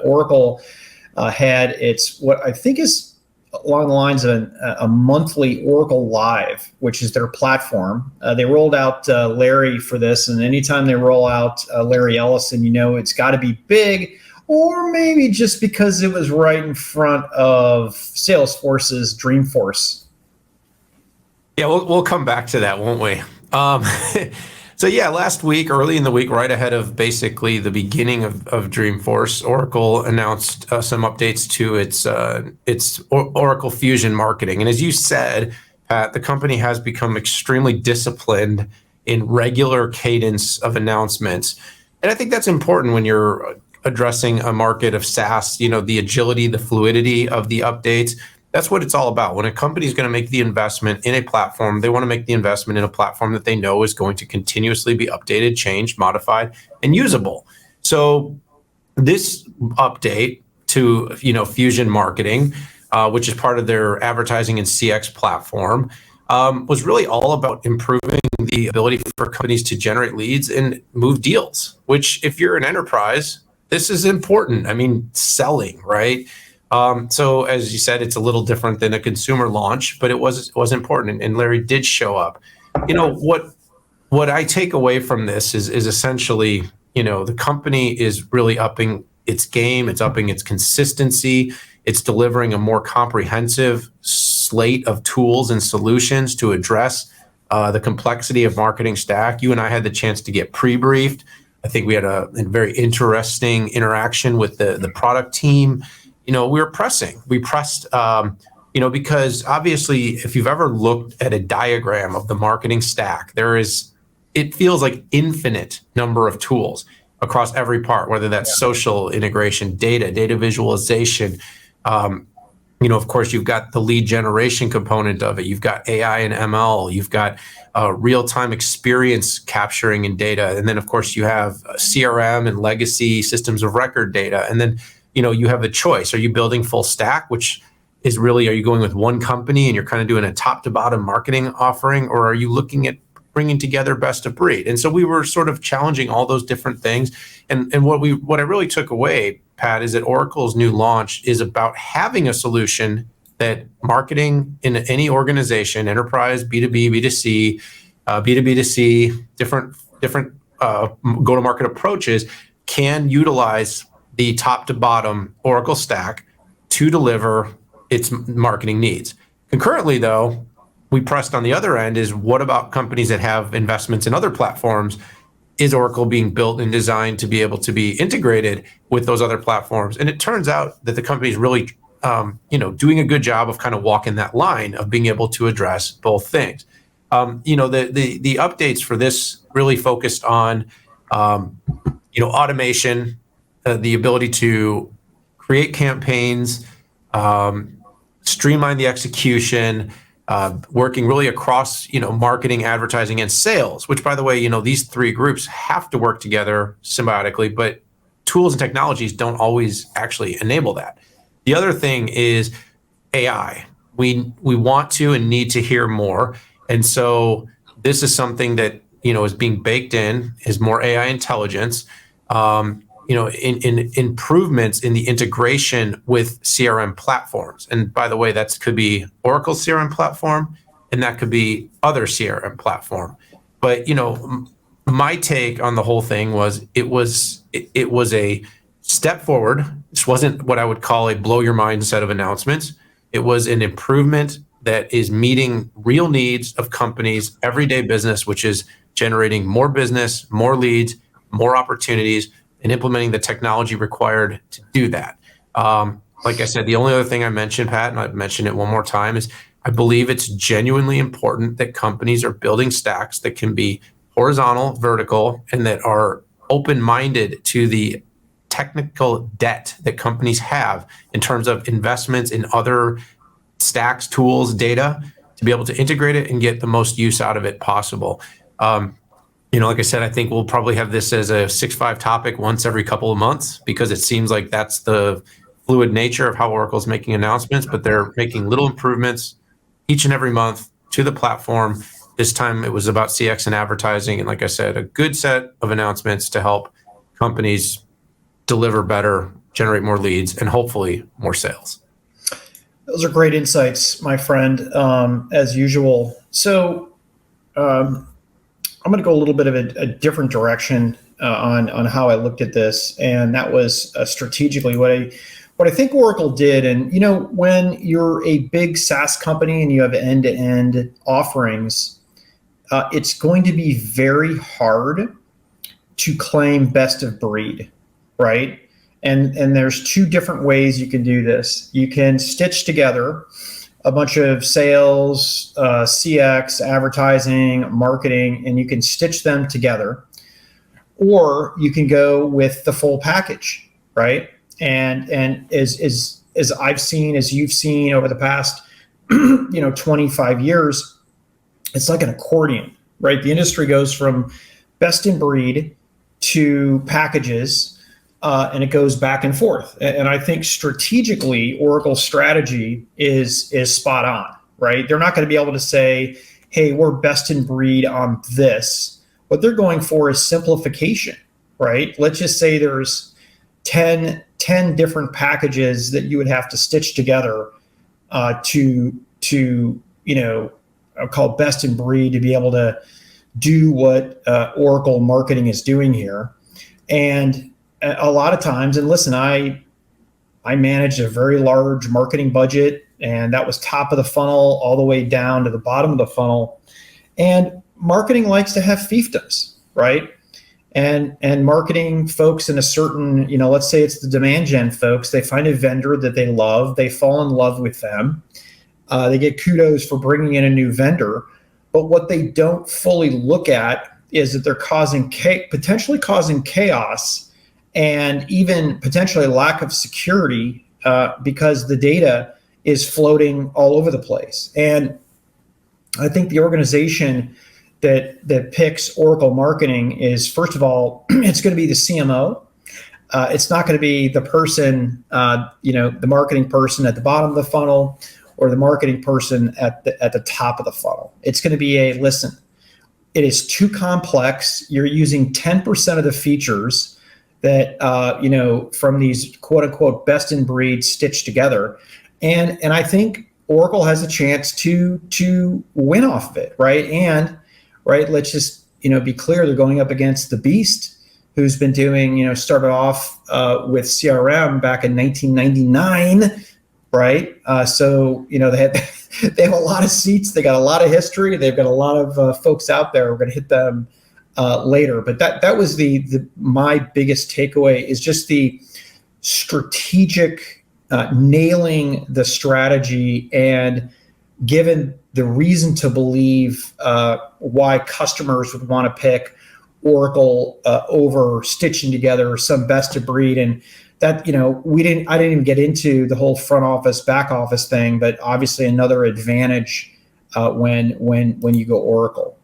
Oracle had its what I think is along the lines of a monthly Oracle Live, which is their platform. They rolled out Larry for this, and anytime they roll out Larry Ellison, it's got to be big, or maybe just because it was right in front of Salesforce's Dreamforce. Yeah, we'll come back to that, won't we? So yeah, last week, early in the week, right ahead of basically the beginning of Dreamforce, Oracle announced some updates to its Oracle Fusion Marketing. And as you said, Pat, the company has become extremely disciplined in regular cadence of announcements. And I think that's important when you're addressing a market of SaaS, the agility, the fluidity of the updates. That's what it's all about. When a company is going to make the investment in a platform, they want to make the investment in a platform that they know is going to continuously be updated, changed, modified, and usable. So this update to Fusion Marketing, which is part of their advertising and CX platform, was really all about improving the ability for companies to generate leads and move deals, which if you're an enterprise, this is important. I mean, selling, right? So as you said, it's a little different than a consumer launch, but it was important. And Larry did show up. What I take away from this is essentially, the company is really upping its game. It's upping its consistency. It's delivering a more comprehensive slate of tools and solutions to address the complexity of marketing stack. You and I had the chance to get pre-briefed. I think we had a very interesting interaction with the product team. We pressed, because obviously if you've ever looked at a diagram of the marketing stack, it feels like infinite number of tools across every part, whether that's social integration, data visualization. Of course, you've got the lead generation component of it. You've got AI and ML. You've got real-time experience capturing and data. And then, of course, you have CRM and legacy systems of record data. And then you have a choice. Are you building full stack, which is really, are you going with one company and you're kind of doing a top to bottom marketing offering, or are you looking at bringing together best of breed? And so we were sort of challenging all those different things. And what I really took away, Pat, is that Oracle's new launch is about having a solution that marketing in any organization, enterprise, B2B, B2C, B2B2C, different go-to-market approaches can utilize the top to bottom Oracle stack to deliver its marketing needs. Concurrently, though, we pressed on the other end is what about companies that have investments in other platforms? Is Oracle being built and designed to be able to be integrated with those other platforms? And it turns out that the company is really, doing a good job of kind of walking that line of being able to address both things. The updates for this really focused on, automation, the ability to create campaigns, streamline the execution, working really across, marketing, advertising, and sales, which, by the way, these three groups have to work together symbiotically, but tools and technologies don't always actually enable that. The other thing is AI. We want to and need to hear more. And so this is something that, is being baked in, is more AI intelligence, in improvements in the integration with CRM platforms. And by the way, that could be Oracle CRM platform, and that could be other CRM platform. But, my take on the whole thing was it was a step forward. This wasn't what I would call a blow your mind set of announcements. It was an improvement that is meeting real needs of companies' everyday business, which is generating more business, more leads, more opportunities, and implementing the technology required to do that. Like I said, the only other thing I mentioned, Pat, and I've mentioned it one more time, is I believe it's genuinely important that companies are building stacks that can be horizontal, vertical, and that are open-minded to the technical debt that companies have in terms of investments in other stacks, tools, data, to be able to integrate it and get the most use out of it possible. Like I said, I think we'll probably have this as a 6-5 topic once every couple of months, because it seems like that's the fluid nature of how Oracle's making announcements, but they're making little improvements each and every month to the platform. This time it was about CX and advertising. And like I said, a good set of announcements to help companies deliver better generate more leads, and hopefully more sales. Those are great insights, my friend, as usual. So I'm going to go a little bit of a different direction on how I looked at this, and that was strategically what I think Oracle did. And when you're a big SaaS company and you have end-to-end offerings, it's going to be very hard to claim best of breed, right? And there's two different ways you can do this. You can stitch together a bunch of sales, CX, advertising, marketing, and you can stitch them together. Or you can go with the full package, right? And as I've seen, as you've seen over the past 25 years, it's like an accordion, right? The industry goes from best in breed to packages, and it goes back and forth. And I think strategically, Oracle's strategy is spot on, right? They're not going to be able to say, hey, we're best in breed on this. What they're going for is simplification, right? Let's just say there's 10 different packages that you would have to stitch together to I'll call best in breed to be able to do what Oracle marketing is doing here. And a lot of times, and listen, I managed a very large marketing budget, and that was top of the funnel all the way down to the bottom of the funnel. And marketing likes to have fiefdoms, right? And marketing folks in a certain, let's say it's the demand gen folks, they find a vendor that they love, they fall in love with them, they get kudos for bringing in a new vendor. But what they don't fully look at is that they're potentially causing chaos and even potentially lack of security because the data is floating all over the place. And I think the organization that picks Oracle marketing is, first of all, it's going to be the CMO. It's not going to be the person, the marketing person at the bottom of the funnel or the marketing person at the top of the funnel. It's going to be listen, it is too complex. You're using 10% of the features that, from these quote unquote best in breed stitched together. And I think Oracle has a chance to win off of it, right? And let's just, be clear, they're going up against the beast who's been doing, started off with CRM back in 1999, right? So, they have a lot of seats, they got a lot of history, they've got a lot of folks out there. We're going to hit them later. But that was my biggest takeaway is just the strategic nailing the strategy and given the reason to believe why customers would want to pick Oracle over stitching together some best of breed. And that, I didn't even get into the whole front office, back office thing, but obviously another advantage when you go Oracle.